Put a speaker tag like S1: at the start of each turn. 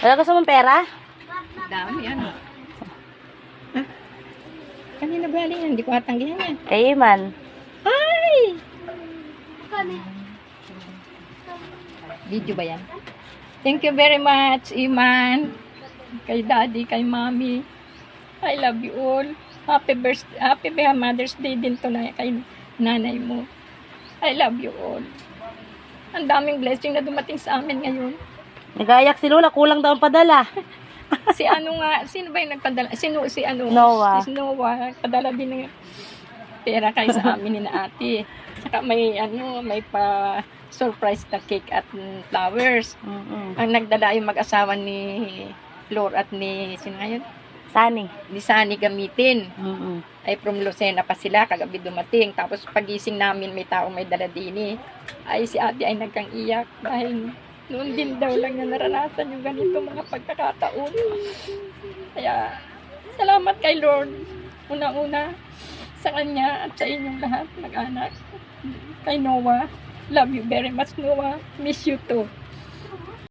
S1: Wala gusto mong pera?
S2: Dami, ano. Ah, kanina ba yan? Hindi ko atanggihan yan.
S1: Kay Iman.
S2: Ay! Video ba yan? Thank you very much, Iman. Kay Daddy, kay Mommy. I love you all. Happy birthday, Mother's Day din to na kay nanay mo. I love you all. Ang daming blessing na dumating sa amin ngayon.
S1: Nagayak si Lola, kulang daw ang padala.
S2: Si ano nga, sino ba yung nagpadala? Si ano?
S1: Noah.
S2: Si Noah. Nagpadala din ng pera kay sa amin ni na ate. Saka may ano, may pa surprise na cake at flowers. Ang nagdala yung mag-asawa ni Flor at ni sino nga yun?
S1: Sani.
S2: Ni Sani gamitin. Ay from Lucena pa sila, kagabi dumating. Tapos pagising namin, may tao may dala din ay si ate ay nagkang iyak dahil noon din daw lang na naranasan yung ganito mga pagkakataon. Kaya salamat kay Lord. Una-una sa kanya at sa inyong lahat mag-anak. Kay Noah. Love you very much, Noah. Miss you too.